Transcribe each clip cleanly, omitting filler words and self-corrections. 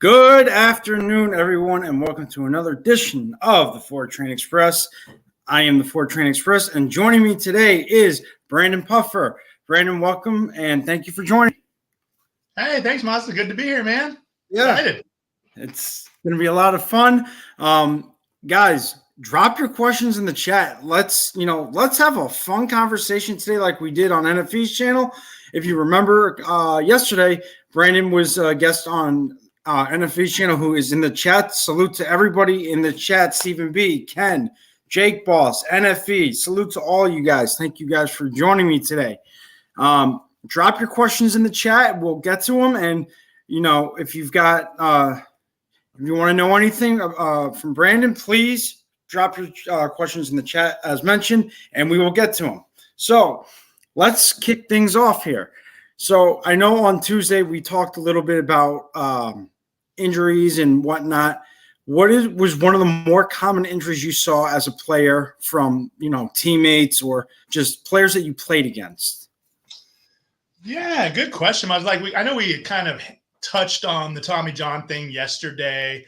Good afternoon, everyone, and welcome to another edition of the Ford Train Express. I am the Ford Train Express, and joining me today is Brandon Puffer. Brandon, welcome, and thank you for joining. Hey, thanks, Mazda. Good to be here, man. Yeah, excited. It's going to be a lot of fun. Guys, drop your questions in the chat. Let's have a fun conversation today like we did on NFE's channel. If you remember yesterday, Brandon was a guest on NFE's channel who is in the chat. Salute to everybody in the chat. Stephen B, Ken, Jake Boss, NFE. Salute to all you guys. Thank you guys for joining me today. Drop your questions in the chat. We'll get to them. And, if you've got if you want to know anything from Brandon, please drop your questions in the chat as mentioned, and we will get to them. So let's kick things off here. So I know on Tuesday we talked a little bit about injuries and whatnot. Was one of the more common injuries you saw as a player from, teammates or just players that you played against? Yeah, good question. I know we kind of touched on the Tommy John thing yesterday.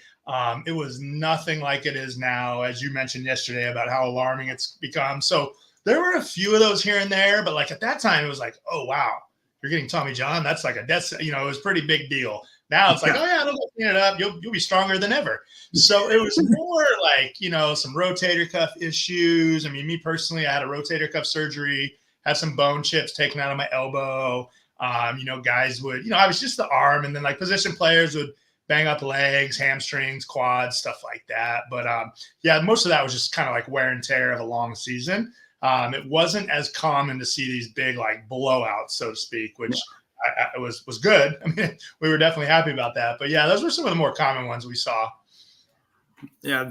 It was nothing like it is now, as you mentioned yesterday about how alarming it's become. So there were a few of those here and there, but like at that time it was like, oh wow, you're getting Tommy John. That's like it was a pretty big deal. Now it's like, oh yeah, don't clean it up. You'll be stronger than ever. So it was more like, some rotator cuff issues. I mean, me personally, I had a rotator cuff surgery, had some bone chips taken out of my elbow. Guys would, I was just the arm, and then like position players would bang up legs, hamstrings, quads, stuff like that. But most of that was just kind of like wear and tear of a long season. It wasn't as common to see these big like blowouts, so to speak, which was good. I mean, we were definitely happy about that. But yeah, those were some of the more common ones we saw. Yeah,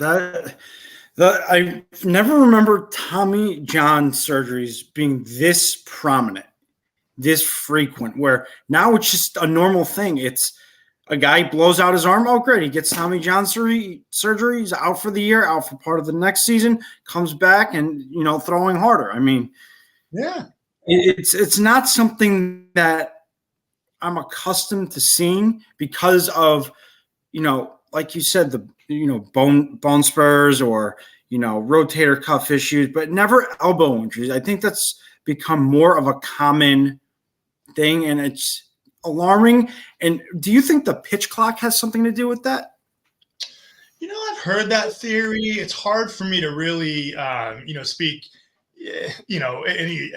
I never remember Tommy John surgeries being this prominent, this frequent, where now it's just a normal thing. It's a guy blows out his arm. Oh, great. He gets Tommy John surgery. He's out for the year, out for part of the next season, comes back and, throwing harder. I mean, yeah, it's not something that I'm accustomed to seeing because of, like you said, the, bone spurs or, rotator cuff issues, but never elbow injuries. I think that's become more of a common thing, and it's alarming. And do you think the pitch clock has something to do with that? I've heard that theory. It's hard for me to really, speak, any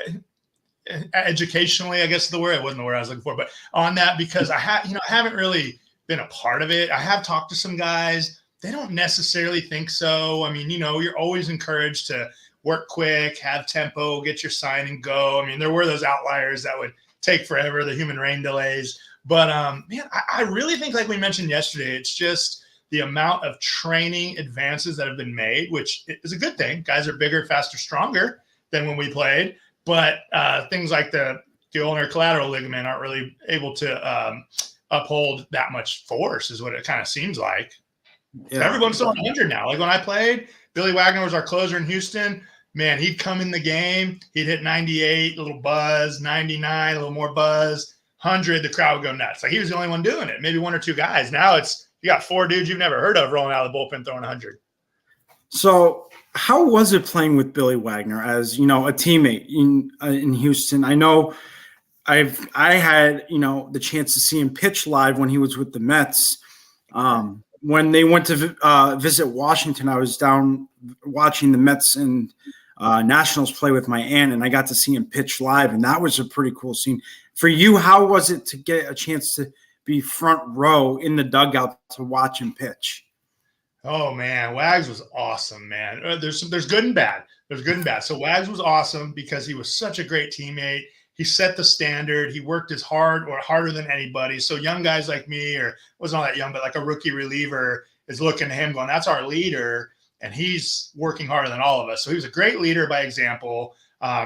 educationally, I guess the word. It wasn't the word I was looking for, but on that, because I haven't really been a part of it. I have talked to some guys. They don't necessarily think so. I mean, you're always encouraged to work quick, have tempo, get your sign and go. I mean, there were those outliers that would take forever, the human rain delays. But I really think, like we mentioned yesterday, it's just the amount of training advances that have been made, which is a good thing. Guys are bigger, faster, stronger than when we played. But things like the ulnar collateral ligament aren't really able to uphold that much force, is what it kind of seems like. Yeah. Everyone's throwing 100 now. Like when I played, Billy Wagner was our closer in Houston. Man, he'd come in the game. He'd hit 98, a little buzz, 99, a little more buzz, 100. The crowd would go nuts. Like he was the only one doing it. Maybe one or two guys. Now you got four dudes you've never heard of rolling out of the bullpen throwing 100. So how was it playing with Billy Wagner as, a teammate in Houston? I know I had, the chance to see him pitch live when he was with the Mets. When they went to visit Washington, I was down watching the Mets and Nationals play with my aunt, and I got to see him pitch live, and that was a pretty cool scene. For you, how was it to get a chance to be front row in the dugout to watch him pitch? Oh man, Wags was awesome, man. There's good and bad. There's good and bad. So Wags was awesome because he was such a great teammate. He set the standard. He worked as hard or harder than anybody. So young guys like me, or wasn't all that young, but like a rookie reliever is looking at him going, that's our leader. And he's working harder than all of us. So he was a great leader by example,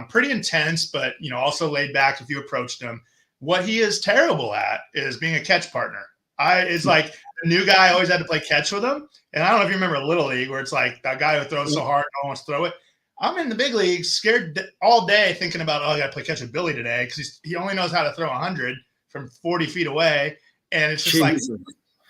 pretty intense, but, also laid back if you approached him. What he is terrible at is being a catch partner. It's like the new guy always had to play catch with him. And I don't know if you remember Little League where it's like that guy who throws so hard, no one wants to throw it. I'm in the big leagues, scared all day, thinking about, I got to play catch with Billy today because he only knows how to throw 100 from 40 feet away. And it's just Jesus. Like,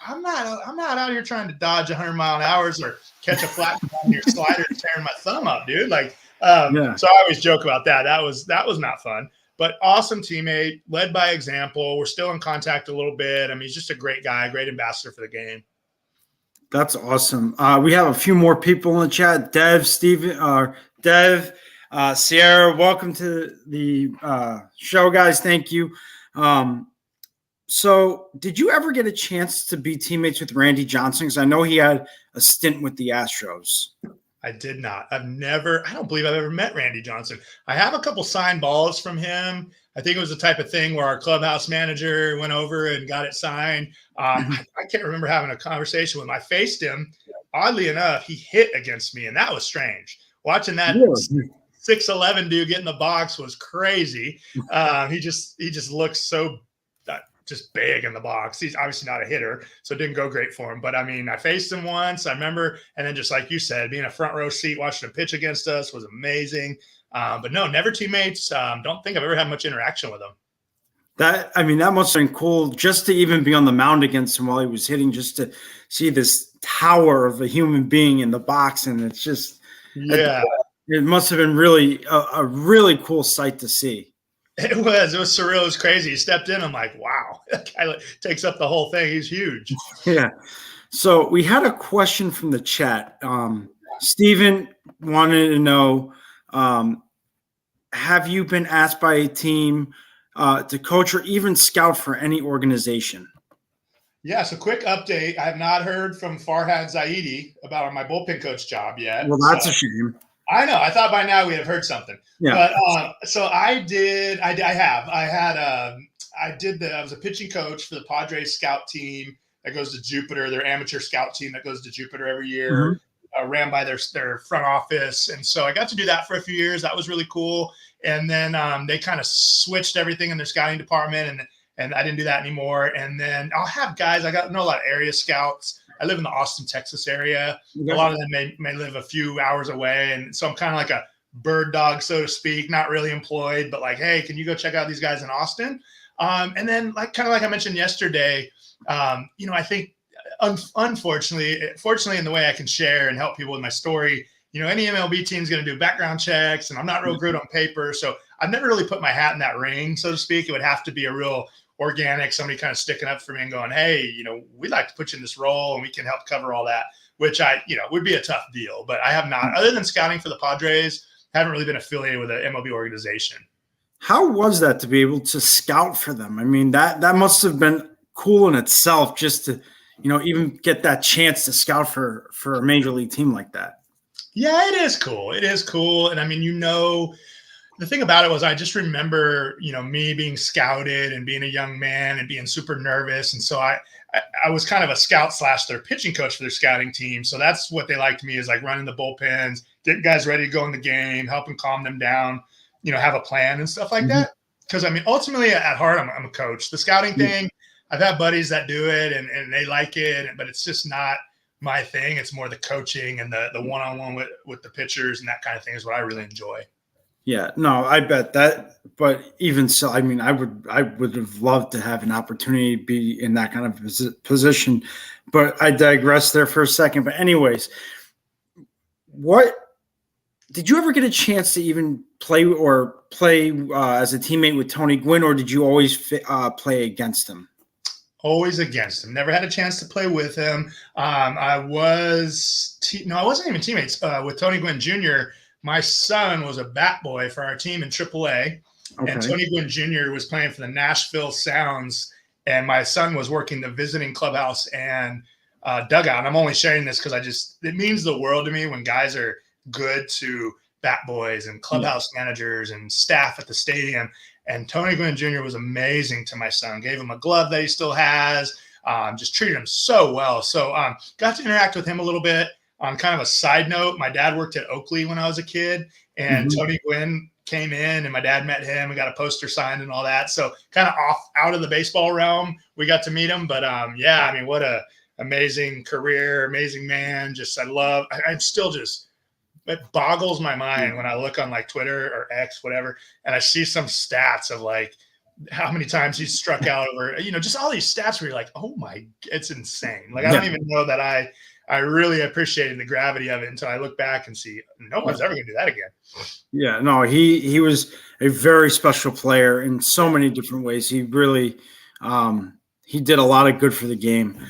I'm not out here trying to dodge 100-mile-an-hours or catch a flat on your slider tearing my thumb up, dude. Like, Yeah. so I always joke about that. That was not fun, but awesome teammate, led by example. We're still in contact a little bit. I mean, he's just a great guy, great ambassador for the game. That's awesome. We have a few more people in the chat. Dev, Steven, Dev, Sierra, welcome to the show, guys. Thank you. So did you ever get a chance to be teammates with Randy Johnson? Because I know he had a stint with the Astros. I did not. I don't believe I've ever met Randy Johnson. I have a couple signed balls from him. I think it was the type of thing where our clubhouse manager went over and got it signed. I can't remember having a conversation with him. I faced him. Oddly enough, he hit against me, and that was strange. Watching that 6'11" dude get in the box was crazy. He just looks so just big in the box. He's obviously not a hitter, so it didn't go great for him. But I mean, I faced him once, I remember, and then just like you said, being a front row seat watching him pitch against us was amazing. But no, never teammates. Don't think I've ever had much interaction with him. That must have been cool just to even be on the mound against him while he was hitting, just to see this tower of a human being in the box. And it's just, it must have been really a really cool sight to see. It was surreal. It was crazy. He stepped in. I'm like, wow, that guy takes up the whole thing. He's huge. Yeah. So we had a question from the chat. Steven wanted to know, have you been asked by a team to coach or even scout for any organization? Yeah, so quick update. I have not heard from Farhad Zaidi about my bullpen coach job yet. Well, that's a shame. I know. I thought by now we'd have heard something. Yeah. But so I did. I was a pitching coach for the Padres scout team that goes to Jupiter, their amateur scout team that goes to Jupiter every year, ran by their front office. And so I got to do that for a few years. That was really cool. And then they kind of switched everything in their scouting department, and I didn't do that anymore. And then I'll have guys. I know a lot of area scouts. I live in the Austin, Texas area. A lot of them may live a few hours away. And so I'm kind of like a bird dog, so to speak, not really employed, but like, hey, can you go check out these guys in Austin? And then kind of like I mentioned yesterday, I think fortunately in the way I can share and help people with my story, any MLB team is going to do background checks, and I'm not real good on paper. So I've never really put my hat in that ring, so to speak. It would have to be a real organic, somebody kind of sticking up for me and going, hey, we'd like to put you in this role and we can help cover all that, which would be a tough deal. But I have not, other than scouting for the Padres, haven't really been affiliated with an MLB organization. How was that to be able to scout for them? I mean, that must have been cool in itself, just to, even get that chance to scout for a major league team like that. Yeah, it is cool. It is cool. And I mean, the thing about it was I just remember, me being scouted and being a young man and being super nervous. And so I was kind of a scout / their pitching coach for their scouting team. So that's what they liked me, is like running the bullpens, getting guys ready to go in the game, helping calm them down, have a plan and stuff like that. Because I mean, ultimately at heart, I'm a coach. The scouting thing, I've had buddies that do it and they like it, but it's just not my thing. It's more the coaching and the one-on-one with the pitchers and that kind of thing is what I really enjoy. Yeah, no, I bet that. But even so, I mean, I would have loved to have an opportunity to be in that kind of position. But I digress there for a second. But anyways, what did you ever get a chance to even play as a teammate with Tony Gwynn, or did you always play against him? Always against him. Never had a chance to play with him. I wasn't even teammates with Tony Gwynn Jr. My son was a bat boy for our team in AAA, and Tony Gwynn Jr. was playing for the Nashville Sounds, and my son was working the visiting clubhouse and dugout. And I'm only sharing this because it means the world to me when guys are good to bat boys and clubhouse managers and staff at the stadium. And Tony Gwynn Jr. was amazing to my son, gave him a glove that he still has, just treated him so well. So got to interact with him a little bit. On kind of a side note, my dad worked at Oakley when I was a kid, and Tony Gwynn came in and my dad met him and got a poster signed and all that. So kind of out of the baseball realm, we got to meet him. But I mean, what a amazing career, amazing man. I'm still just, it boggles my mind when I look on like Twitter or X, whatever, and I see some stats of like how many times he's struck out over, just all these stats where you're like, oh my, it's insane. Like, I don't even know that I really appreciated the gravity of it until I look back and see no one's ever going to do that again. Yeah, no, he was a very special player in so many different ways. He really, he did a lot of good for the game.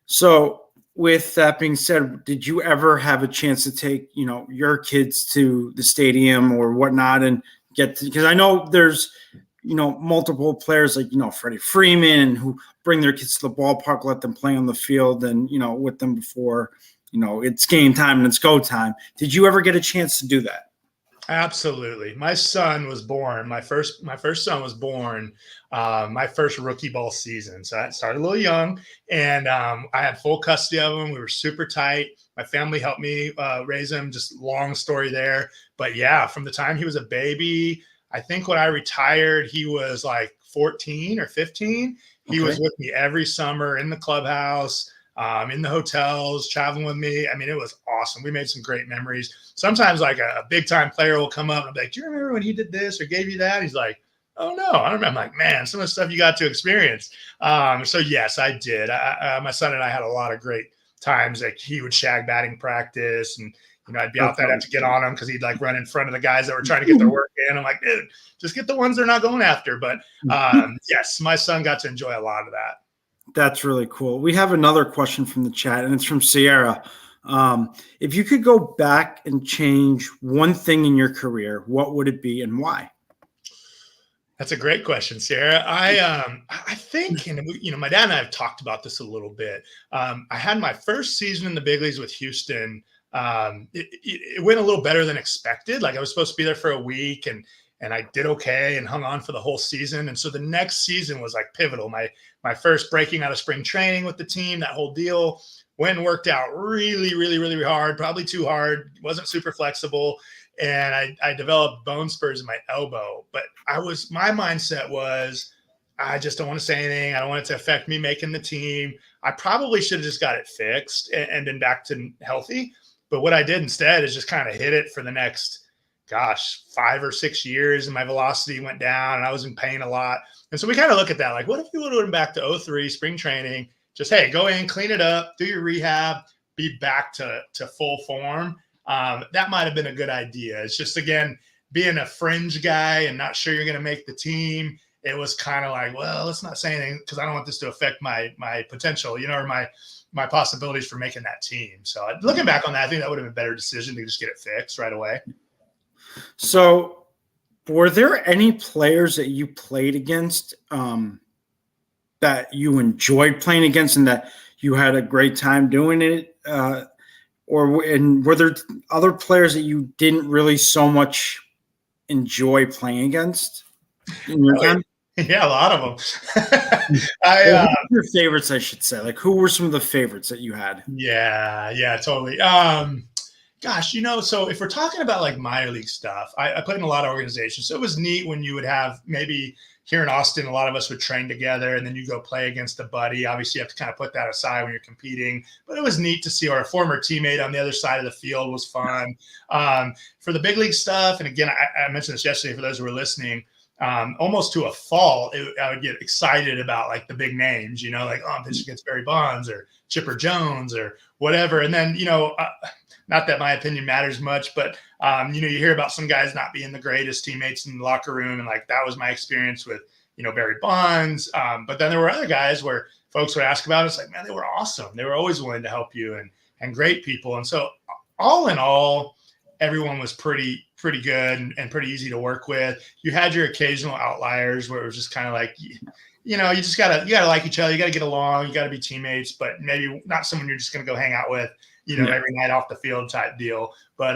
So with that being said, did you ever have a chance to take, your kids to the stadium or whatnot and because I know there's, multiple players like, Freddie Freeman who bring their kids to the ballpark, let them play on the field and, with them before, it's game time and it's go time. Did you ever get a chance to do that? Absolutely. My son was born. My first son was born my first rookie ball season. So I started a little young, and I had full custody of him. We were super tight. My family helped me raise him. Just long story there. But yeah, from the time he was a baby, I think when I retired, he was like 14 or 15. He was with me every summer in the clubhouse. In the hotels, traveling with me. I mean, it was awesome. We made some great memories. Sometimes like a big time player will come up and be like, do you remember when he did this or gave you that? He's like, oh no, I don't remember. I'm like, man, some of the stuff you got to experience. So yes, I did. My son and I had a lot of great times. Like he would shag batting practice and, I'd be out there, I'd have to get on him because he'd like run in front of the guys that were trying to get their work in. I'm like, dude, just get the ones they're not going after. But yes, my son got to enjoy a lot of that. That's really cool. We have another question from the chat, and it's from Sierra. If you could go back and change one thing in your career, what would it be and why? That's a great question, Sierra. I think, and my dad and I have talked about this a little bit. I had my first season in the big leagues with Houston. It went a little better than expected. Like I was supposed to be there for a week, and I did okay and hung on for the whole season. And so the next season was like pivotal. My first breaking out of spring training with the team, that whole deal went and worked out really, really, really hard, probably too hard, wasn't super flexible. And I developed bone spurs in my elbow. But my mindset was, I just don't want to say anything. I don't want it to affect me making the team. I probably should have just got it fixed and been back to healthy. But what I did instead is just kind of hit it for the next 5 or 6 years, and my velocity went down and I was in pain a lot. And so we kind of look at that, like, what if you would have went back to 03 spring training, just, hey, go in, clean it up, do your rehab, be back to full form. That might've been a good idea. It's just, again, being a fringe guy and not sure you're going to make the team. It was kind of like, well, let's not say anything because I don't want this to affect my potential, or my possibilities for making that team. So looking back on that, I think that would have been a better decision to just get it fixed right away. So were there any players that you played against that you enjoyed playing against and that you had a great time doing it? Or were there other players that you didn't really so much enjoy playing against in your time? Yeah, a lot of them. Your favorites, I should say. Like, who were some of the favorites that you had? Yeah, totally. Gosh, so if we're talking about like minor league stuff, I played in a lot of organizations. So it was neat when you would have maybe here in Austin, a lot of us would train together and then you go play against a buddy. Obviously, you have to kind of put that aside when you're competing. But it was neat to see our former teammate on the other side of the field was fun. For the big league stuff, and again, I mentioned this yesterday for those who were listening, almost to a fault, I would get excited about like the big names, like, I'm pitching against Barry Bonds or Chipper Jones or whatever. And then, not that my opinion matters much, but, you hear about some guys not being the greatest teammates in the locker room. And like, that was my experience with, Barry Bonds. But then there were other guys where folks would ask about it. It's like, man, they were awesome. They were always willing to help you and great people. And so all in all, everyone was pretty good and pretty easy to work with. You had your occasional outliers where it was just kind of like, you just you gotta like each other. You got to get along. You got to be teammates, but maybe not someone you're just going to go hang out with, every night off the field type deal. But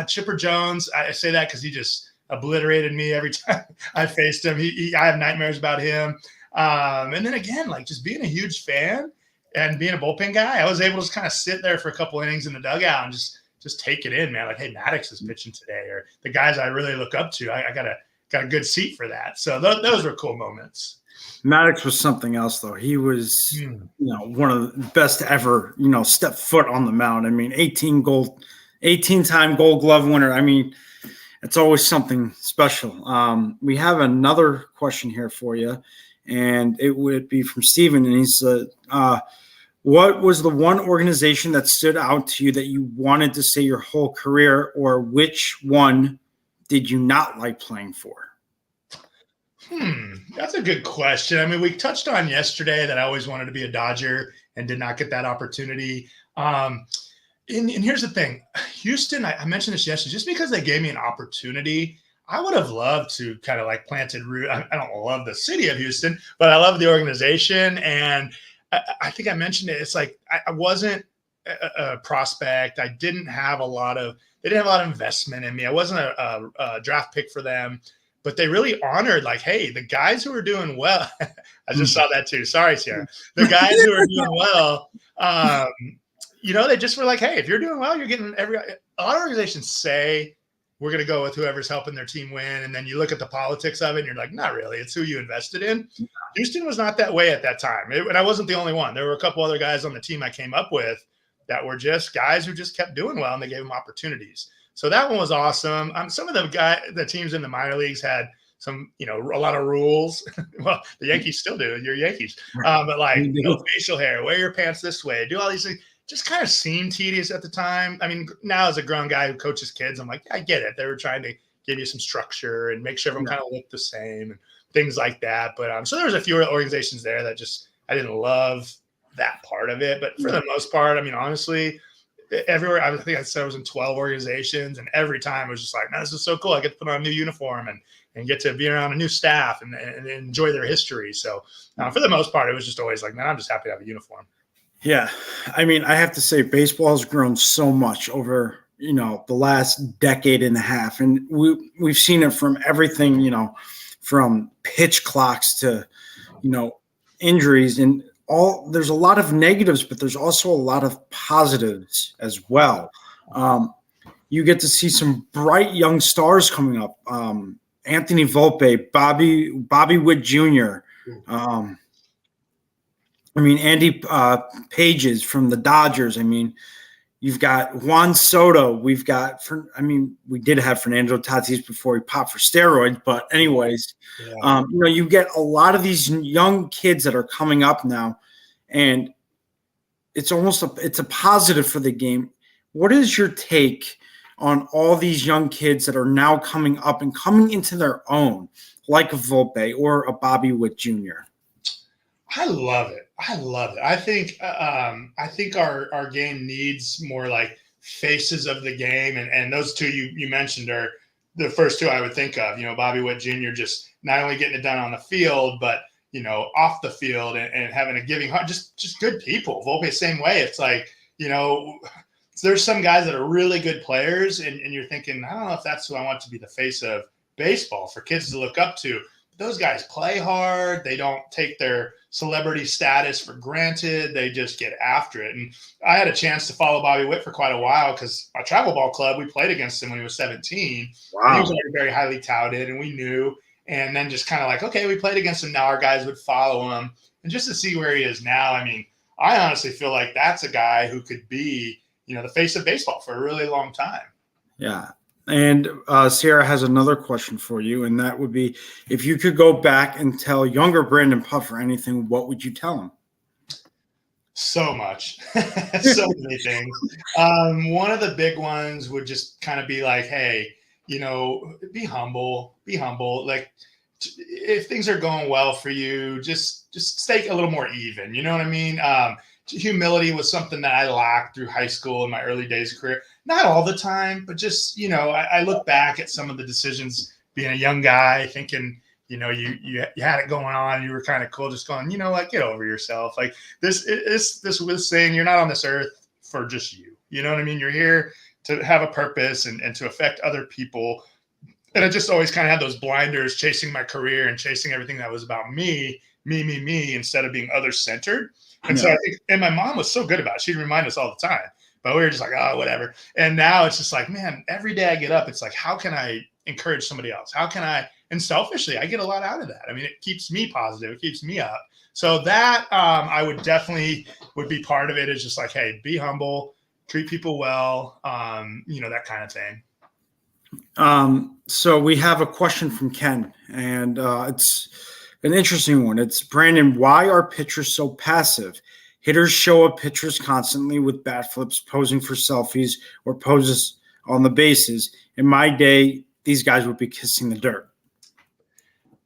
Chipper Jones, I say that because he just obliterated me every time I faced him. I have nightmares about him. And then again, like just being a huge fan and being a bullpen guy, I was able to just kind of sit there for a couple innings in the dugout and just take it in, man. Like, hey, Maddox is pitching today, or the guys I really look up to. I got a good seat for that. So those were cool moments. Maddox was something else, though. He was, one of the best ever, step foot on the mound. I mean, 18-time Gold Glove winner. I mean, It's always something special. We have another question here for you, and it would be from Steven, and he said, what was the one organization that stood out to you that you wanted to stay your whole career, or which one did you not like playing for? That's a good question. I mean, we touched on yesterday that I always wanted to be a Dodger and did not get that opportunity. And here's the thing, Houston, I mentioned this yesterday, just because they gave me an opportunity, I would have loved to kind of like planted root. I don't love the city of Houston, but I love the organization. And I think I mentioned it. It's like I wasn't a prospect. I didn't have they didn't have a lot of investment in me. I wasn't a draft pick for them, but they really honored like, hey, the guys who are doing well. I just saw that too. Sorry, Sierra. The guys who are doing well, they just were like, hey, if you're doing well, you're getting a lot of organizations say we're going to go with whoever's helping their team win. And then you look at the politics of it and you're like, not really. It's who you invested in. Houston was not that way at that time. And I wasn't the only one. There were a couple other guys on the team I came up with that were just guys who just kept doing well and they gave them opportunities. So that one was awesome. Some of the teams in the minor leagues had some, a lot of rules. Well, the Yankees still do. You're Yankees. But like no facial hair, wear your pants this way, do all these things. Just kind of seemed tedious at the time. I mean, now as a grown guy who coaches kids, I'm like, I get it. They were trying to give you some structure and make sure everyone kind of looked the same and things like that. But so there was a few organizations there that I didn't love that part of it. But for the most part, I mean, honestly, everywhere, I think I said I was in 12 organizations, and every time it was just like, man, this is so cool. I get to put on a new uniform and get to be around a new staff and enjoy their history. So for the most part, it was just always like, man, I'm just happy to have a uniform. Yeah. I mean, I have to say baseball has grown so much over, the last decade and a half. And we've seen it from everything, from pitch clocks to, injuries and there's a lot of negatives, but there's also a lot of positives as well. You get to see some bright young stars coming up. Anthony Volpe, Bobby Witt Jr., Andy Pages from the Dodgers. I mean, you've got Juan Soto. We did have Fernando Tatis before he popped for steroids. But anyways, you get a lot of these young kids that are coming up now, and it's a positive for the game. What is your take on all these young kids that are now coming up and coming into their own, like a Volpe or a Bobby Witt Jr.? I love it. I think our game needs more like faces of the game, and those two you mentioned are the first two I would think of. Bobby Witt Jr. just not only getting it done on the field, but off the field and having a giving heart. Just good people. Volpe same way. It's like there's some guys that are really good players, and you're thinking, I don't know if that's who I want to be the face of baseball for kids to look up to. Those guys play hard. They don't take their celebrity status for granted. They just get after it. And I had a chance to follow Bobby Witt for quite a while because our travel ball club, we played against him when he was 17. Wow. He was already very highly touted, and we knew. And then just kind of like, okay, we played against him. Now our guys would follow him. And just to see where he is now, I mean, I honestly feel like that's a guy who could be, the face of baseball for a really long time. Yeah. And Sierra has another question for you, and that would be, if you could go back and tell younger Brandon Puffer anything, what would you tell him? So much. So many things. One of the big ones would just kind of be like, hey, be humble. Like, if things are going well for you, just stay a little more even. You know what I mean? Humility was something that I lacked through high school in my early days of career. Not all the time, but just, I look back at some of the decisions being a young guy thinking, you had it going on. You were kind of cool, just going, get over yourself. Like this was saying you're not on this earth for just you. You know what I mean? You're here to have a purpose and to affect other people. And I just always kind of had those blinders chasing my career and chasing everything that was about me, instead of being other centered. And so I think, and my mom was so good about it. She'd remind us all the time, but we were just like, oh, whatever. And now it's just like, man, every day I get up, it's like, how can I encourage somebody else? How can I, and selfishly, I get a lot out of that. I mean, it keeps me positive. It keeps me up. So that I would be part of it. Is just like, hey, be humble, treat people well, that kind of thing. So we have a question from Ken, and it's an interesting one. It's Brandon. Why are pitchers so passive? Hitters show up pitchers constantly with bat flips, posing for selfies, or poses on the bases. In my day, these guys would be kissing the dirt.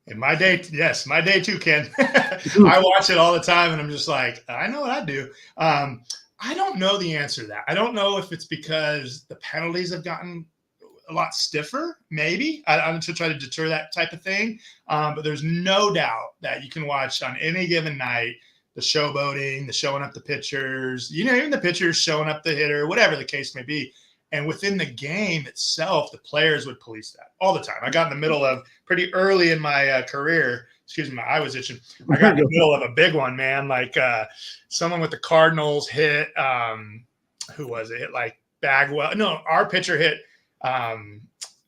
In my day, yes, my day too, Ken. I watch it all the time, and I'm just like, I know what I do. I don't know the answer to that. I don't know if it's because the penalties have gotten a lot stiffer, maybe, I'm to try to deter that type of thing. But there's no doubt that you can watch on any given night the showboating, the showing up the pitchers, even the pitchers showing up the hitter, whatever the case may be. And within the game itself, the players would police that all the time. I got in the middle of pretty early in my career. Excuse me, my eye was itching. I got in the middle of a big one, man. Like someone with the Cardinals hit. Who was it? Hit like Bagwell. No, our pitcher hit Albert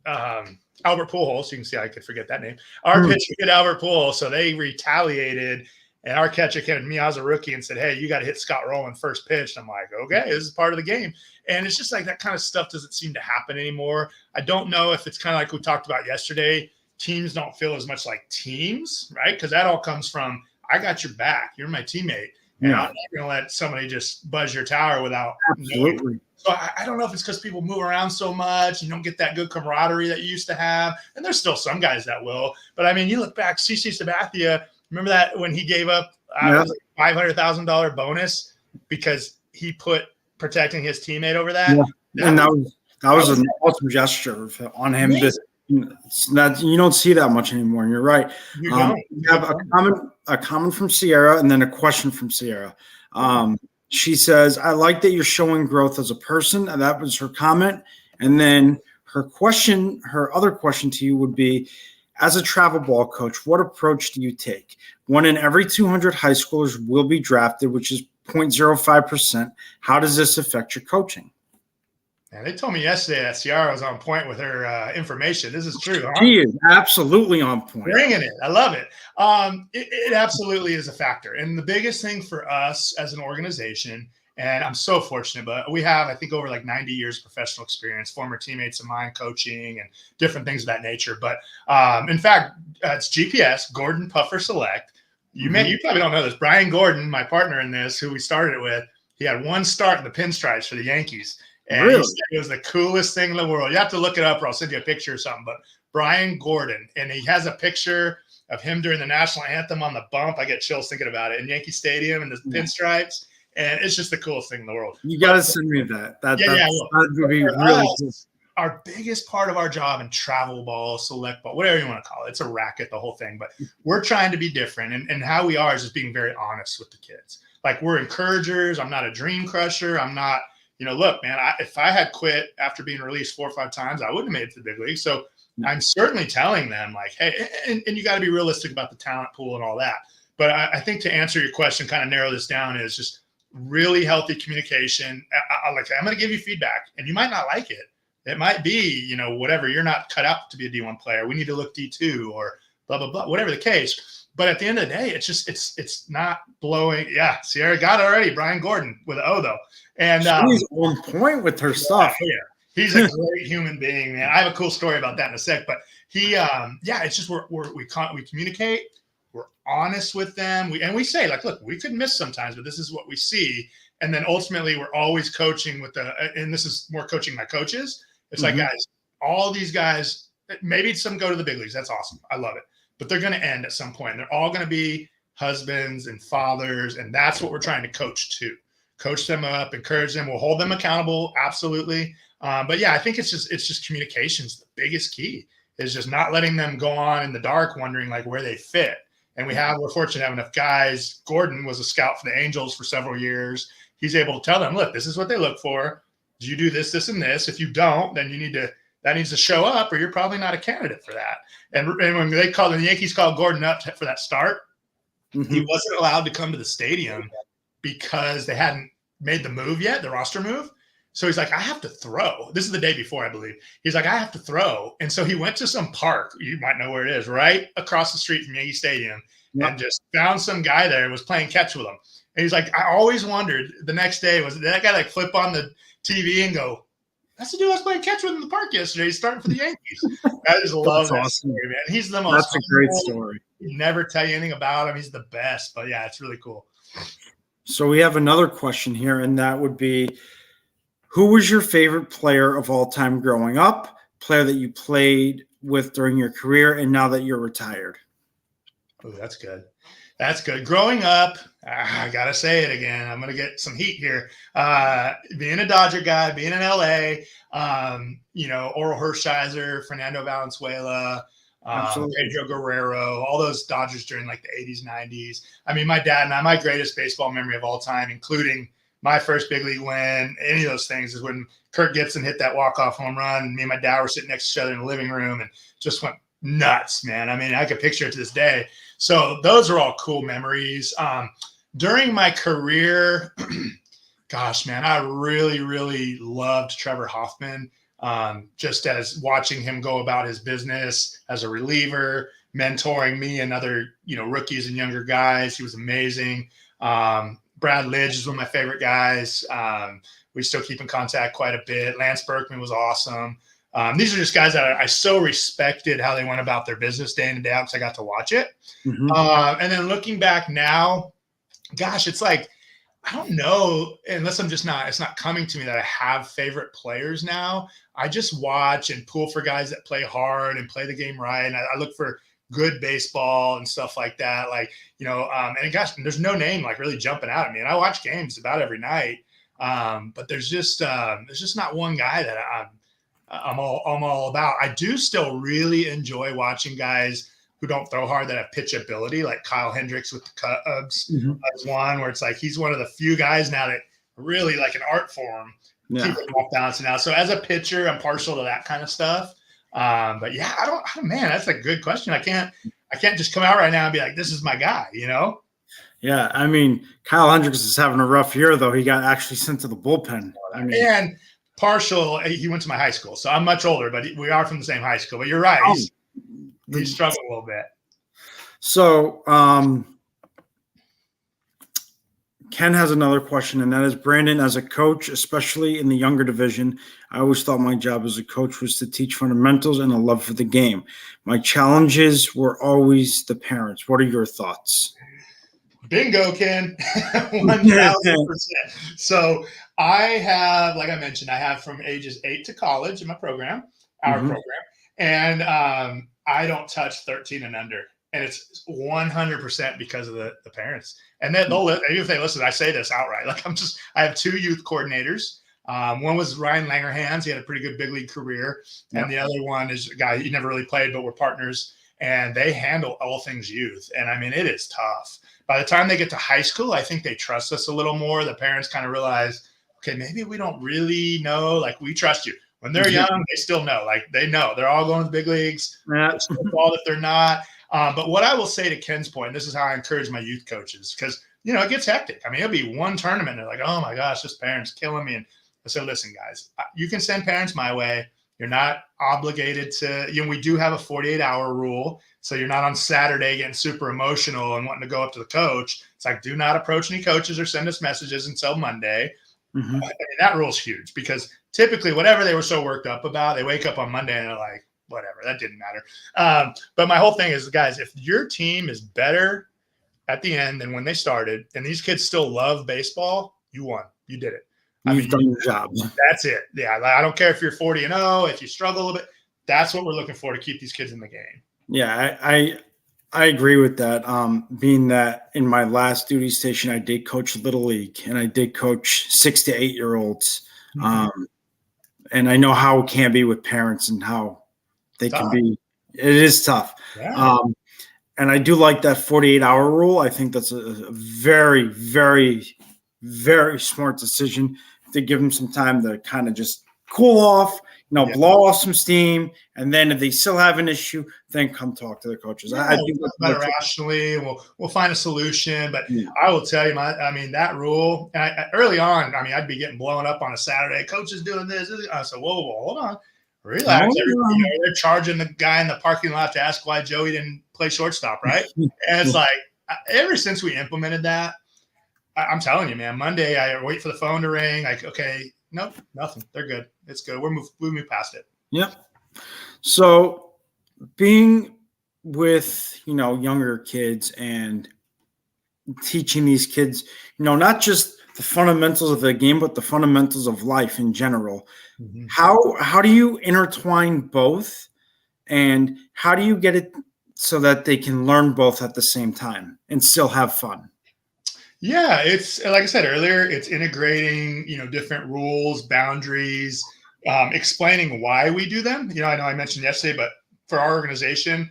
Pujols. You can see I could forget that name. Our pitcher hit Albert Pujols, so they retaliated. And our catcher came to me, I was a rookie, and said, hey, you got to hit Scott Rowland first pitch. And I'm like, okay, this is part of the game. And it's just like that kind of stuff doesn't seem to happen anymore. I don't know if it's kind of like we talked about yesterday. Teams don't feel as much like teams, right? Because that all comes from, I got your back. You're my teammate. And I'm not going to let somebody just buzz your tower without knowing. So I don't know if it's because people move around so much. You don't get that good camaraderie that you used to have. And there's still some guys that will. But, I mean, you look back, CC Sabathia, remember that when he gave up like $500,000 bonus because he put protecting his teammate over that? Yeah. And that was an awesome gesture on him. You don't see that much anymore, and you're right. You don't. We have a comment from Sierra and then a question from Sierra. She says, I like that you're showing growth as a person. And that was her comment. And then her other question to you would be, as a travel ball coach, what approach do you take? 1 in every 200 high schoolers will be drafted, which is 0.05%. How does this affect your coaching? And they told me yesterday that Ciara was on point with her information. This is true. Huh? She is absolutely on point. Bringing it. I love it. It absolutely is a factor. And the biggest thing for us as an organization, and I'm so fortunate, but we have, I think, over like 90 years of professional experience, former teammates of mine coaching and different things of that nature. But in fact, it's GPS, Gordon Puffer Select. You probably don't know this. Brian Gordon, my partner in this, who we started it with, he had one start in the pinstripes for the Yankees. And really? It was the coolest thing in the world. You have to look it up or I'll send you a picture or something. But Brian Gordon, and he has a picture of him during the national anthem on the bump. I get chills thinking about it in Yankee Stadium and the pinstripes. And it's just the coolest thing in the world. You got to send me that. That would be really cool. Our biggest part of our job in travel ball, select ball, whatever you want to call it, it's a racket, the whole thing. But we're trying to be different. And how we are is just being very honest with the kids. Like, we're encouragers. I'm not a dream crusher. I'm not, look, man, if I had quit after being released 4 or 5 times, I wouldn't have made it to the big league. So I'm certainly telling them, like, hey, and you got to be realistic about the talent pool and all that. But I think to answer your question, kind of narrow this down, is just really healthy communication. I'm going to give you feedback, and you might not like it. It might be, whatever. You're not cut out to be a D1 player. We need to look D2 or blah, blah, blah, whatever the case. But at the end of the day, it's just, it's not blowing. Yeah. Sierra got it already. Brian Gordon with an O though. And she's on point with her stuff. Yeah. He's a great human being, man. I have a cool story about that in a sec, but he, it's just, we communicate, we're honest with them. We say, like, look, we could miss sometimes, but this is what we see. And then ultimately we're always coaching and this is more coaching my coaches. It's like, guys, all these guys, maybe some go to the big leagues. That's awesome. I love it. But they're going to end at some point. They're all going to be husbands and fathers. And that's what we're trying to coach to. Coach them up, encourage them. We'll hold them accountable. Absolutely. But yeah, I think it's just communication's the biggest key, is just not letting them go on in the dark, wondering like where they fit. And we're fortunate to have enough guys. Gordon was a scout for the Angels for several years. He's able to tell them, look, this is what they look for. Do you do this, this, and this? If you don't, then that needs to show up, or you're probably not a candidate for that. And when the Yankees called Gordon up for that start, he wasn't allowed to come to the stadium because they hadn't made the move yet, the roster move. So he's like, I have to throw. This is the day before, I believe. He's like, I have to throw. And so he went to some park, you might know where it is, right across the street from Yankee Stadium, and just found some guy there and was playing catch with him. And he's like, I always wondered the next day, was that guy like flip on the TV and go, That's the dude I was playing catch with in the park yesterday. He's starting for the Yankees. I just love that awesome. story, man. He's the most. That's a great story. He'd never tell you anything about him. He's the best. But yeah, it's really cool. So we have another question here, and that would be, who was your favorite player of all time growing up? Player that you played with during your career, and now that you're retired? Oh, that's good. That's good. Growing up, I gotta say it again. I'm gonna get some heat here. Being a Dodger guy, being in LA, Oral Hershiser, Fernando Valenzuela, Pedro Guerrero, all those Dodgers during like the 80s, 90s. I mean, my dad and I, my greatest baseball memory of all time, including my first big league win, any of those things, is when Kirk Gibson hit that walk-off home run. And me and my dad were sitting next to each other in the living room and just went nuts, man. I mean, I could picture it to this day. So those are all cool memories. During my career, gosh, man, I really, really loved Trevor Hoffman. Just as watching him go about his business as a reliever, mentoring me and other, rookies and younger guys. He was amazing. Brad Lidge is one of my favorite guys. We still keep in contact quite a bit. Lance Berkman was awesome. These are just guys that I so respected how they went about their business day in and day out because I got to watch it. Mm-hmm. And then looking back now, gosh, it's like, I don't know, unless it's not coming to me that I have favorite players now. I just watch and pull for guys that play hard and play the game right. And I look for good baseball and stuff like that. Like, and gosh, there's no name like really jumping out at me. And I watch games about every night. But there's just not one guy that I'm all about. I do still really enjoy watching guys who don't throw hard that have pitch ability, like Kyle Hendricks with the Cubs. That's one where it's like he's one of the few guys now that really like an art form. Keep it off balancing out. So as a pitcher, I'm partial to that kind of stuff. But yeah, man, that's a good question. I can't just come out right now and be like, this is my guy, Yeah, I mean, Kyle Hendricks is having a rough year, though. He got actually sent to the bullpen. And partial, he went to my high school, so I'm much older, but we are from the same high school. But you're right, he struggled a little bit. So Ken has another question, and that is, Brandon, as a coach, especially in the younger division, I always thought my job as a coach was to teach fundamentals and a love for the game. My challenges were always the parents. What are your thoughts? Bingo, Ken. 1,000%. So I have, like I mentioned, from ages 8 to college in my program, our program, and I don't touch 13 and under. And it's 100% because of the parents. And then even if they listen, I say this outright. Like I have 2 youth coordinators. One was Ryan Langerhans. He had a pretty good big league career. And the other one is a guy he never really played, but we're partners. And they handle all things youth. And I mean, it is tough. By the time they get to high school, I think they trust us a little more. The parents kind of realize, okay, maybe we don't really know. Like, we trust you. When they're young, they still know. Like, they know. They're all going to the big leagues. It's football that they're not. But what I will say to Ken's point, this is how I encourage my youth coaches, because, it gets hectic. I mean, it'll be one tournament. And they're like, oh, my gosh, this parent's killing me. And I said, listen, guys, you can send parents my way. You're not obligated to, we do have a 48-hour rule. So you're not on Saturday getting super emotional and wanting to go up to the coach. It's like, do not approach any coaches or send us messages until Monday. I mean, that rule's huge, because typically whatever they were so worked up about, they wake up on Monday and they're like, whatever, that didn't matter. But my whole thing is, guys, if your team is better at the end than when they started, and these kids still love baseball, you won. You did it. You've done your job. That's it. Yeah, I don't care if you're 40-0, if you struggle a little bit. That's what we're looking for to keep these kids in the game. Yeah, I agree with that. Being that in my last duty station, I did coach Little League, and I did coach 6 to 8-year-olds. And I know how it can be with parents and how they can be. It is tough. Yeah. And I do like that 48-hour rule. I think that's a very, very, very smart decision to give them some time to kind of just cool off, blow off some steam. And then if they still have an issue, then come talk to the coaches. Yeah, I think that's better rationally. We'll find a solution. But I will tell you, that rule, early on, I'd be getting blown up on a Saturday. Coach is doing this. I said, whoa, hold on. Relax. They're charging the guy in the parking lot to ask why Joey didn't play shortstop, right? And it's like, ever since we implemented that, I'm telling you, man, Monday I wait for the phone to ring. Like, okay, nope, nothing. They're good. It's good. We moved past it. Yep. So being with, younger kids and teaching these kids, not just the fundamentals of the game, but the fundamentals of life in general. Mm-hmm. How do you intertwine both, and how do you get it so that they can learn both at the same time and still have fun? Yeah, it's like I said earlier, it's integrating, different rules, boundaries, explaining why we do them. I know I mentioned yesterday, but for our organization,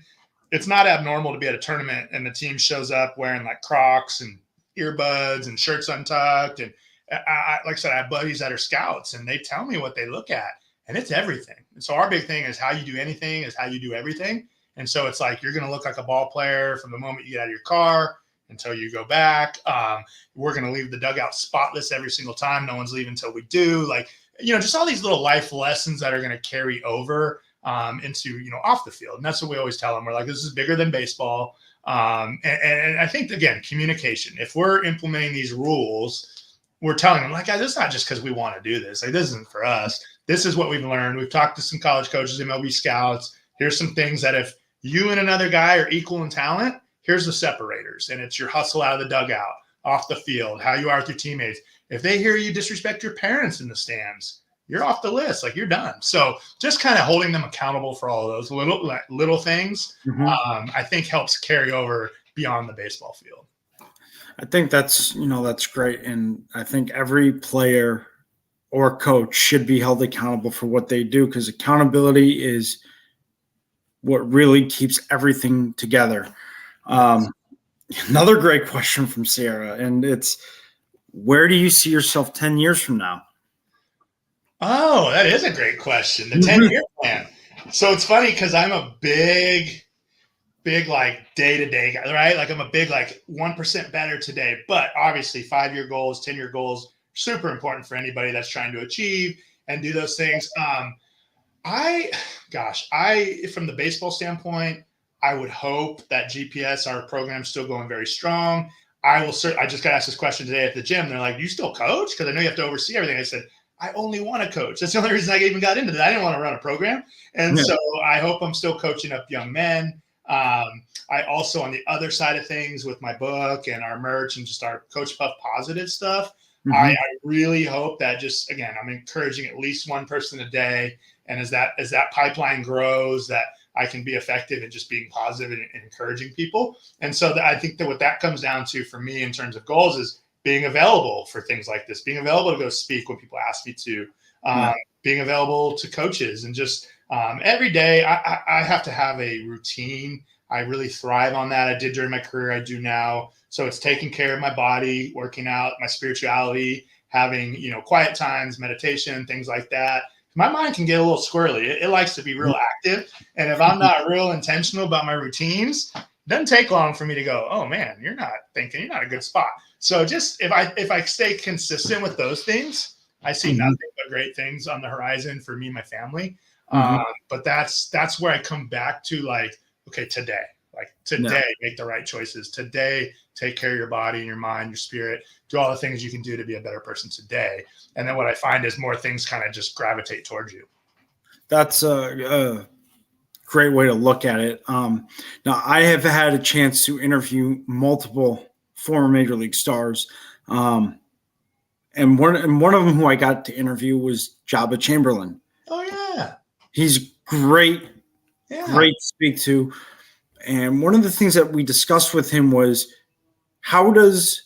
it's not abnormal to be at a tournament and the team shows up wearing like Crocs and earbuds and shirts untucked. And like I said, I have buddies that are scouts and they tell me what they look at, and it's everything. And so our big thing is how you do anything is how you do everything. And so it's like, you're going to look like a ball player from the moment you get out of your car until you go back. We're going to leave the dugout spotless every single time. No one's leaving until we do. Like, just all these little life lessons that are going to carry over into, off the field. And that's what we always tell them. We're like, this is bigger than baseball. And I think, again, communication. If we're implementing these rules, we're telling them, like, guys, it's not just because we want to do this. Like, this isn't for us. This is what we've learned. We've talked to some college coaches, MLB scouts. Here's some things that if you and another guy are equal in talent, here's the separators. And it's your hustle out of the dugout, off the field, how you are with your teammates. If they hear you disrespect your parents in the stands, you're off the list. Like, you're done. So just kind of holding them accountable for all of those little things, I think helps carry over beyond the baseball field. I think that's great. And I think every player or coach should be held accountable for what they do, because accountability is what really keeps everything together. Another great question from Sarah, and it's, where do you see yourself 10 years from now? Oh, that is a great question. The 10-year plan. So it's funny because I'm a big like day-to-day guy, right? Like, I'm a big like 1% better today. But obviously 5-year goals, 10-year goals, super important for anybody that's trying to achieve and do those things. From the baseball standpoint, I would hope that GPS, our program's still going very strong. I just got asked this question today at the gym. They're like, do you still coach? Because I know you have to oversee everything. I said, I only want to coach. That's the only reason I even got into that. I didn't want to run a program. And so I hope I'm still coaching up young men. I also, on the other side of things with my book and our merch and just our Coach Puff Positive stuff, I really hope that just, again, I'm encouraging at least one person a day. And as that pipeline grows, that I can be effective in just being positive and encouraging people. And so I think that what that comes down to for me in terms of goals is being available for things like this, being available to go speak when people ask me to, being available to coaches, and just every day I have to have a routine. I really thrive on that. I did during my career. I do now. So it's taking care of my body, working out, my spirituality, having, quiet times, meditation, things like that. My mind can get a little squirrely. It likes to be real active. And if I'm not real intentional about my routines, it doesn't take long for me to go, oh man, you're not in a good spot. So just if I stay consistent with those things, I see nothing but great things on the horizon for me and my family. But that's where I come back to, like, okay, today, make the right choices. Today, take care of your body and your mind, your spirit, do all the things you can do to be a better person today. And then what I find is more things kind of just gravitate towards you. That's a great way to look at it. Now, I have had a chance to interview multiple former Major League stars. And one of them who I got to interview was Jabba Chamberlain. Oh, yeah. He's great, great to speak to. And one of the things that we discussed with him was, how does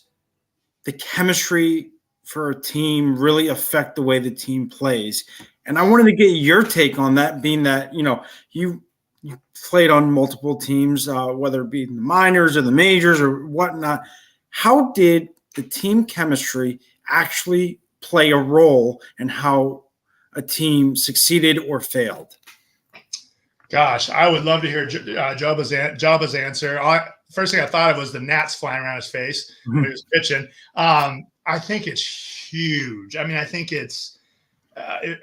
the chemistry for a team really affect the way the team plays? And I wanted to get your take on that, being that, you played on multiple teams, whether it be in the minors or the majors or whatnot. How did the team chemistry actually play a role in how a team succeeded or failed? Gosh, I would love to hear Jabba's answer. First thing I thought of was the gnats flying around his face when he was pitching. I think it's huge. I mean, I think it's I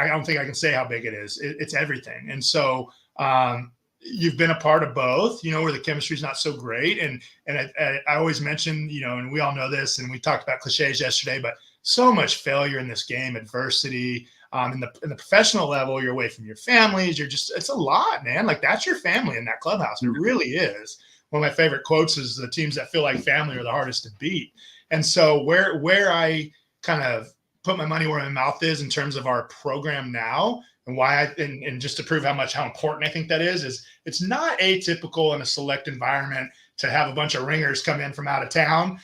don't think I can say how big it is. It's everything. And so you've been a part of both, where the chemistry is not so great. And I always mention, and we all know this, and we talked about cliches yesterday, but so much failure in this game, adversity. In the professional level, you're away from your families. It's a lot, man. Like, that's your family in that clubhouse. It really is. One of my favorite quotes is the teams that feel like family are the hardest to beat. And so where I kind of put my money where my mouth is in terms of our program now, and why and just to prove how important I think that is it's not atypical in a select environment to have a bunch of ringers come in from out of town.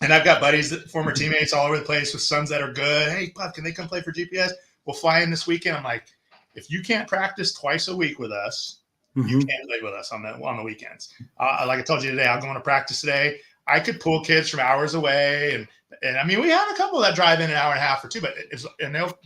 And I've got buddies, former teammates all over the place with sons that are good. Hey, Puff, can they come play for GPS? We'll fly in this weekend. I'm like, if you can't practice twice a week with us, you can't play with us on the weekends. Like I told you today, I'll go into practice today. I could pull kids from hours away, and I mean, we have a couple that drive in an hour and a half or two, but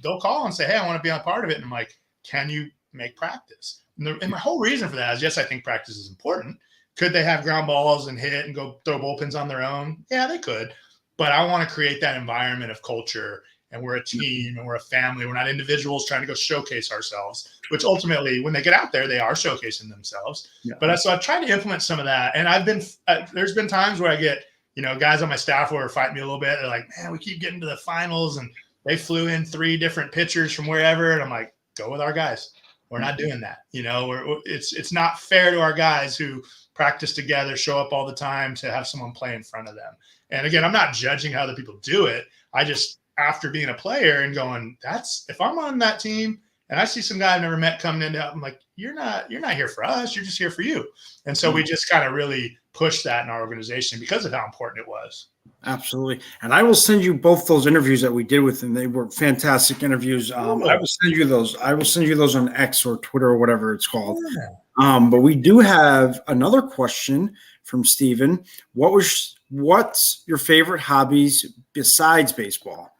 they'll call and say, hey, I want to be on part of it. And I'm like, can you make practice? And my whole reason for that is, yes, I think practice is important. Could they have ground balls and hit and go throw bullpens on their own? Yeah, they could. But I want to create that environment of culture, and we're a team and we're a family. We're not individuals trying to go showcase ourselves, which ultimately, when they get out there, they are showcasing themselves. Yeah. But so I've tried to implement some of that. And there's been times where I get, guys on my staff who are fighting me a little bit. They're like, man, we keep getting to the finals, and they flew in 3 different pitchers from wherever. And I'm like, go with our guys. We're not doing that. It's not fair to our guys who practice together, show up all the time, to have someone play in front of them. And again, I'm not judging how other people do it. I just, after being a player and going, if I'm on that team and I see some guy I've never met coming in, I'm like, you're not here for us. You're just here for you. And so we just kind of really pushed that in our organization because of how important it was. Absolutely. And I will send you both those interviews that we did with them. They were fantastic interviews. I will send you those. I will send you those on X or Twitter or whatever it's called. Yeah. But we do have another question from Steven. What's your favorite hobbies besides baseball?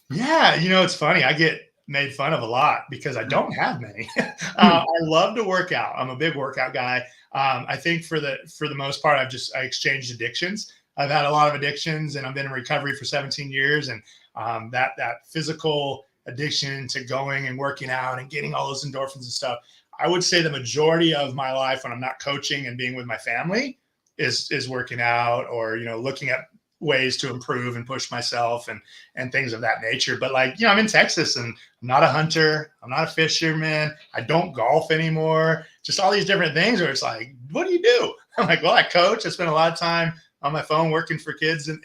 Yeah, it's funny. I get made fun of a lot because I don't have many. I love to work out. I'm a big workout guy. I think for the most part, I exchanged addictions. I've had a lot of addictions, and I've been in recovery for 17 years. And that physical addiction to going and working out and getting all those endorphins and stuff, I would say the majority of my life when I'm not coaching and being with my family is working out, or, looking at ways to improve and push myself and things of that nature. But I'm in Texas, and I'm not a hunter. I'm not a fisherman. I don't golf anymore. Just all these different things where it's like, what do you do? I'm like, well, I coach. I spend a lot of time on my phone working for kids and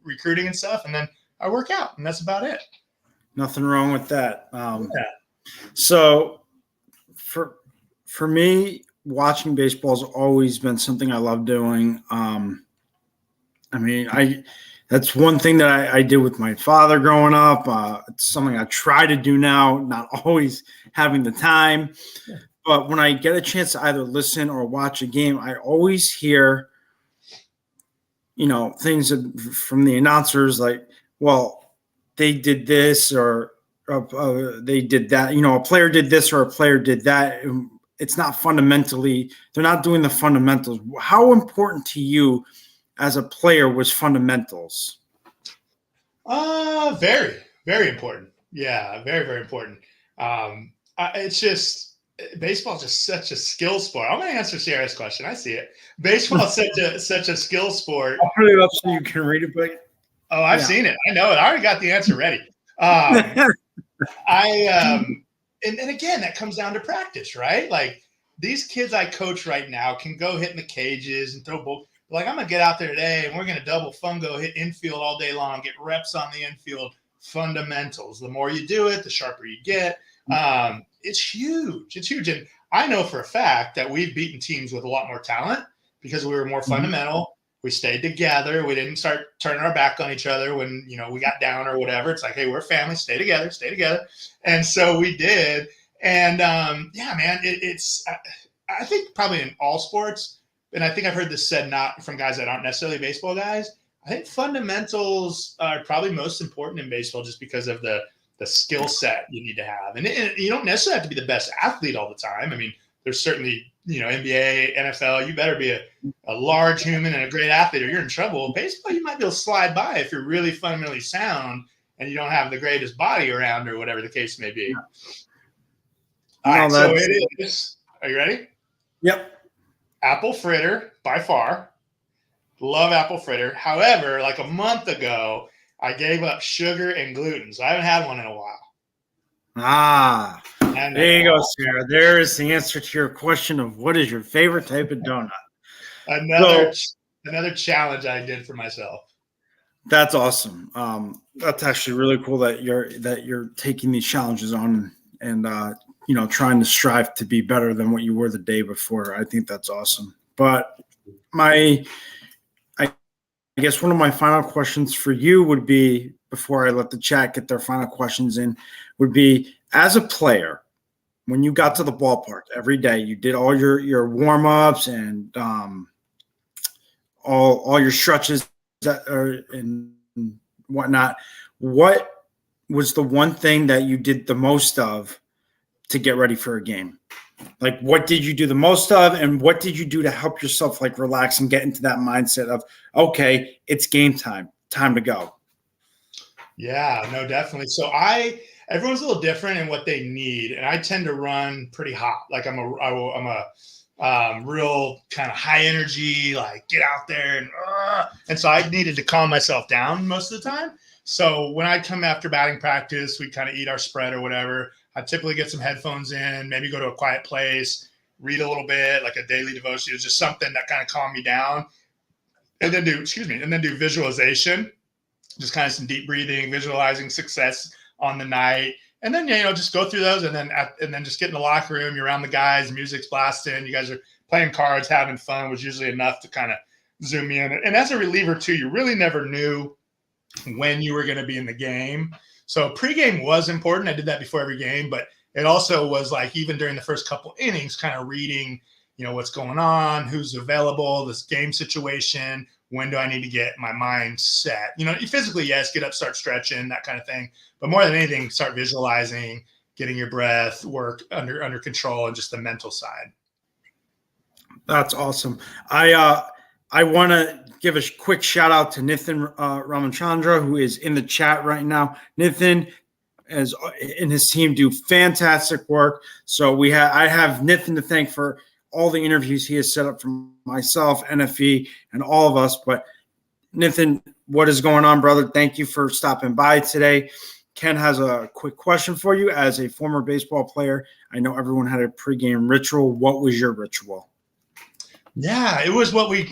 recruiting and stuff. And then I work out, and that's about it. Nothing wrong with that. So for me, watching baseball has always been something I love doing. That's one thing that I did with my father growing up. It's something I try to do now, not always having the time. Yeah. But when I get a chance to either listen or watch a game, I always hear, things from the announcers like, well, they did this or they did that. A player did this or a player did that. It's not fundamentally, they're not doing the fundamentals. How important to you as a player was fundamentals? Very, very important. Yeah, very, very important. It's just, baseball is just such a skill sport. I'm going to answer Sierra's question. I see it. Baseball is such a skill sport. I'll put it up so you can read it, but I've seen it. I know it. I already got the answer ready. And again, that comes down to practice, right? Like, these kids I coach right now can go hit in the cages and throw balls. Like, I'm going to get out there today and we're going to double fungo, hit infield all day long, get reps on the infield. Fundamentals. The more you do it, the sharper you get. It's huge. It's huge. And I know for a fact that we've beaten teams with a lot more talent because we were more fundamental. We stayed together. We didn't start turning our back on each other when, we got down or whatever. It's like, hey, we're a family. Stay together. Stay together. And so we did. And yeah, man, I think probably in all sports, and I think I've heard this said not from guys that aren't necessarily baseball guys, I think fundamentals are probably most important in baseball just because of the skill set you need to have. And you don't necessarily have to be the best athlete all the time. I mean, there's certainly, NBA, NFL, you better be a large human and a great athlete or you're in trouble. Baseball, you might be able to slide by if you're really fundamentally sound and you don't have the greatest body around or whatever the case may be. All right, so it is. Are you ready? Yep. Apple fritter by far. Love apple fritter. However, like a month ago, I gave up sugar and gluten, so I haven't had one in a while. Ah, there you go, Sarah. There is the answer to your question of what is your favorite type of donut. Another challenge I did for myself. That's awesome. That's actually really cool that you're taking these challenges on and trying to strive to be better than what you were the day before. I think that's awesome. But I guess one of my final questions for you would be, before I let the chat get their final questions in, would be, as a player, when you got to the ballpark every day, you did all your warm ups and all your stretches and whatnot. What was the one thing that you did the most of to get ready for a game? Like, what did you do the most of, and what did you do to help yourself like relax and get into that mindset of, okay, it's game time to go? Yeah, no, definitely. So everyone's a little different in what they need, and I tend to run pretty hot. Like I'm a real kind of high energy, like get out there and so I needed to calm myself down most of the time. So when I come after batting practice, we kind of eat our spread or whatever. I typically get some headphones in, maybe go to a quiet place, read a little bit, like a daily devotion, just something that kind of calm me down, and then do visualization, just kind of some deep breathing, visualizing success on the night. And then, just go through those and then just get in the locker room. You're around the guys, music's blasting. You guys are playing cards, having fun, was usually enough to kind of zoom me in. And as a reliever too, you really never knew when you were going to be in the game. So pregame was important. I did that before every game, but it also was like, even during the first couple innings, kind of reading, what's going on, who's available, this game situation, when do I need to get my mind set? Physically, yes, get up, start stretching, that kind of thing. But more than anything, start visualizing, getting your breath work under control, and just the mental side. That's awesome. I want to give a quick shout out to Nithin Ramachandra, who is in the chat right now. Nithin and his team do fantastic work. So I have Nithin to thank for all the interviews he has set up for myself, NFE, and all of us. But Nithin, what is going on, brother? Thank you for stopping by today. Ken has a quick question for you. As a former baseball player, I know everyone had a pregame ritual. What was your ritual? Yeah, it was what we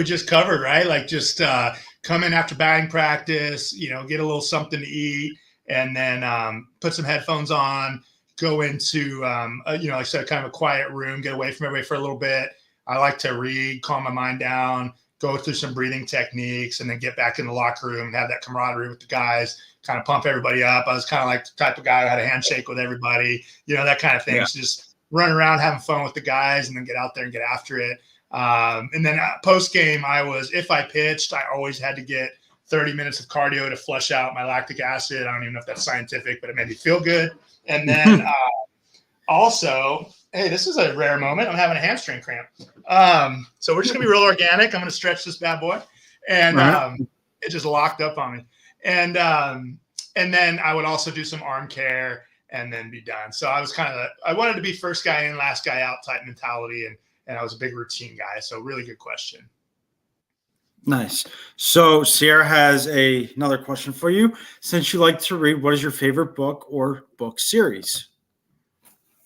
just covered, right? Like just come in after batting practice, get a little something to eat, and then put some headphones on, go into, like I said, kind of a quiet room, get away from everybody for a little bit. I like to read, calm my mind down, go through some breathing techniques, and then get back in the locker room and have that camaraderie with the guys, kind of pump everybody up. I was kind of like the type of guy who had a handshake with everybody, that kind of thing. Yeah. So just run around, having fun with the guys, and then get out there and get after it. And then post game, if I pitched, I always had to get 30 minutes of cardio to flush out my lactic acid. I don't even know if that's scientific, but it made me feel good. And then also, hey, this is a rare moment. I'm having a hamstring cramp. So we're just going to be real organic. I'm going to stretch this bad boy. And it just locked up on me. And then I would also do some arm care and then be done. So I was I wanted to be first guy in, last guy out type mentality. And I was a big routine guy. So really good question. Nice. So Sierra has another question for you. Since you like to read, what is your favorite book or book series?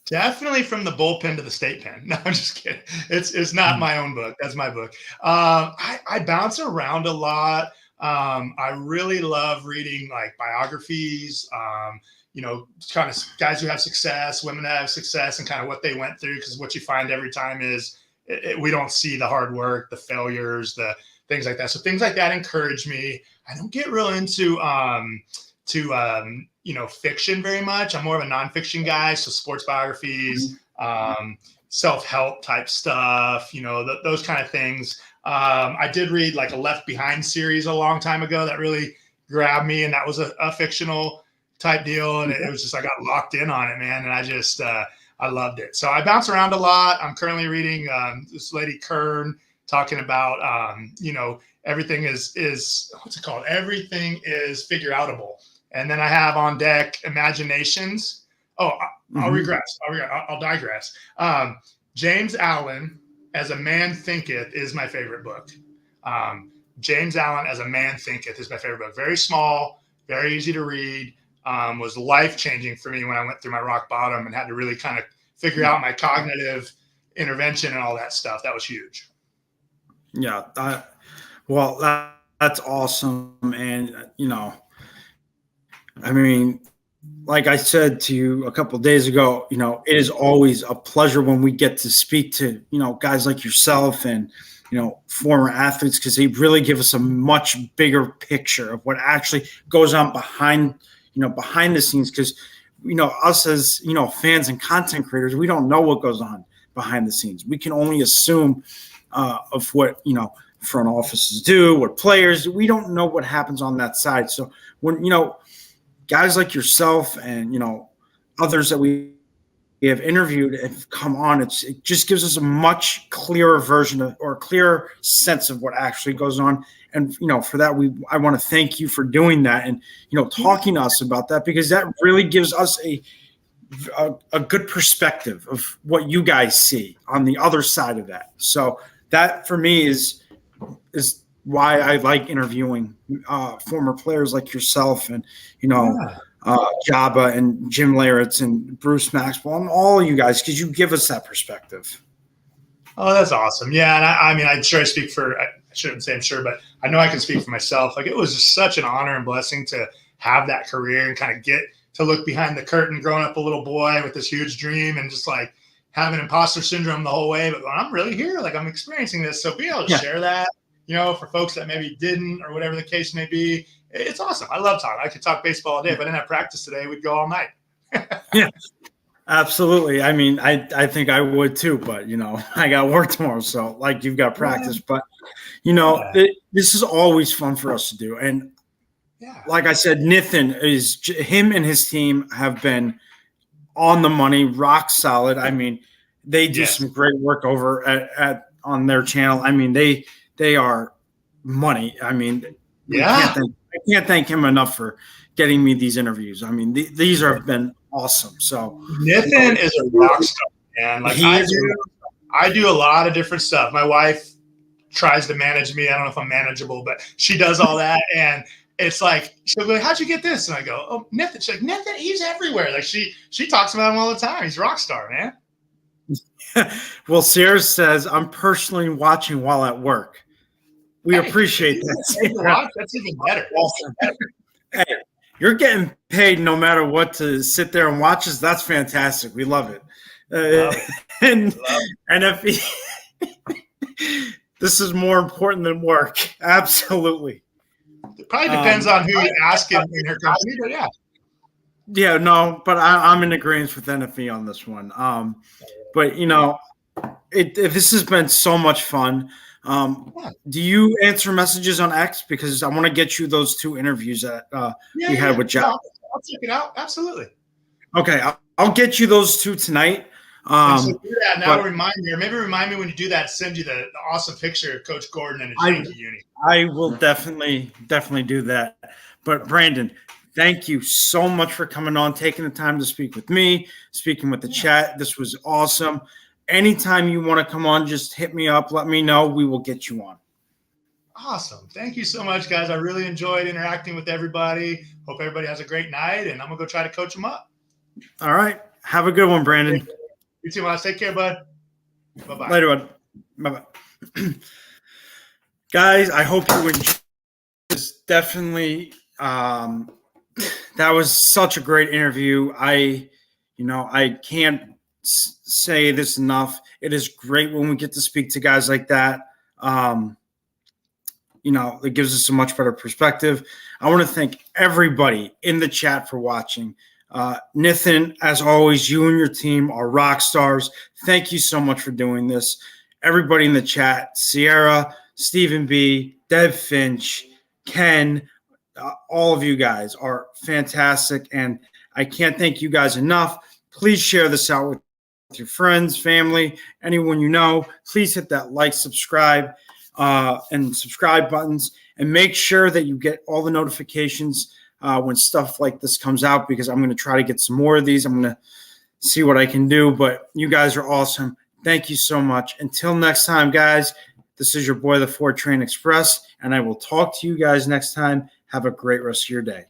Definitely From the Bullpen to the State Pen. No, I'm just kidding. It's not my own book. That's my book. I bounce around a lot. I really love reading like biographies, kind of guys who have success, women that have success, and kind of what they went through. Because what you find every time is we don't see the hard work, the failures, the things like that. So things like that encourage me. I don't get real into fiction very much. I'm more of a nonfiction guy. So sports biographies, self-help type stuff, those kind of things. I did read like a Left Behind series a long time ago that really grabbed me. And that was a fictional type deal. And it was just, I got locked in on it, man. And I just, I loved it. So I bounce around a lot. I'm currently reading this lady Kern talking about, everything is what's it called? Everything is figure outable. And then I have on deck Imaginations. Oh, I'll regress. I'll digress. James Allen, As a Man Thinketh, is my favorite book. James Allen as a Man Thinketh is my favorite book. Very small, very easy to read. Was life-changing for me when I went through my rock bottom and had to really kind of figure out my cognitive intervention and all that stuff. That was huge. Yeah. That's awesome. And, I mean, like I said to you a couple of days ago, it is always a pleasure when we get to speak to, guys like yourself and, former athletes, because they really give us a much bigger picture of what actually goes on behind the scenes. Because, us as, fans and content creators, we don't know what goes on behind the scenes. We can only assume of what, front offices do, what players, we don't know what happens on that side. So when, guys like yourself and, others that we have interviewed and come on, it just gives us a much clearer version of, or a clearer sense of what actually goes on. And, for that, I want to thank you for doing that and, talking to us about that, because that really gives us a good perspective of what you guys see on the other side of that. So that for me is why I like interviewing former players like yourself and, Jabba and Jim Leyritz and Bruce Maxwell and all you guys, because you give us that perspective. Oh, that's awesome. Yeah. And I mean, I'm sure I speak for, I shouldn't say I'm sure, but I know I can speak for myself. Like, it was just such an honor and blessing to have that career and kind of get to look behind the curtain, growing up a little boy with this huge dream and just like having imposter syndrome the whole way. But I'm really here, like I'm experiencing this. So being able to share that, for folks that maybe didn't or whatever the case may be, it's awesome. I love talking. I could talk baseball all day. If I didn't have practice today, we'd go all night. Yeah, absolutely. I mean, I think I would too, but, I got work tomorrow. So like you've got practice, but, this is always fun for us to do. And like I said, him and his team have been on the money, rock solid. I mean, they do some great work over on their channel. I mean, they are money. I mean, I can't thank him enough for getting me these interviews. I mean, these have been awesome. So Nathan is a rock star, man. Like I do a lot of different stuff. My wife tries to manage me. I don't know if I'm manageable, but she does all that. And it's like, she'll be like, how'd you get this? And I go, oh, Nathan. She's like, Nathan, he's everywhere. Like she talks about him all the time. He's a rock star, man. Well, Sarah says, I'm personally watching while at work. We appreciate that. That's even better. Hey, you're getting paid no matter what to sit there and watch us. That's fantastic. We love it. And this is more important than work. Absolutely. It probably depends on who you ask in her company, but yeah. Yeah, no, but I'm in agreement with NFE on this one. But this has been so much fun. Do you answer messages on X? Because I want to get you those 2 interviews that we had with Jeff. I'll check it out. Absolutely. Okay, I'll get you those 2 tonight. So do that now. Remind me, or maybe remind me when you do that. Send you the awesome picture of Coach Gordon in a Yankee uni. I will definitely do that. But Brandon, thank you so much for coming on, taking the time to speak with me, speaking with the chat. This was awesome. Anytime you want to come on, just hit me up. Let me know. We will get you on. Awesome. Thank you so much, guys. I really enjoyed interacting with everybody. Hope everybody has a great night, and I'm going to go try to coach them up. All right. Have a good one, Brandon. You too, Miles. Take care, bud. Bye-bye. Later, bud. Bye-bye. Guys, I hope you enjoyed this. Definitely, that was such a great interview. I can't say this enough. It is great when we get to speak to guys like that. It gives us a much better perspective. I want to thank everybody in the chat for watching. Nathan, as always, you and your team are rock stars. Thank you so much for doing this. Everybody in the chat, Sierra, Stephen B., Deb Finch, Ken, all of you guys are fantastic, and I can't thank you guys enough. Please share this out with your friends, family, anyone you know. Please hit that like, subscribe, and subscribe buttons, and make sure that you get all the notifications when stuff like this comes out, because I'm going to try to get some more of these. I'm going to see what I can do, but you guys are awesome. Thank you so much. Until next time, guys, This is your boy, the Ford Train Express, and I will talk to you guys next time. Have a great rest of your day.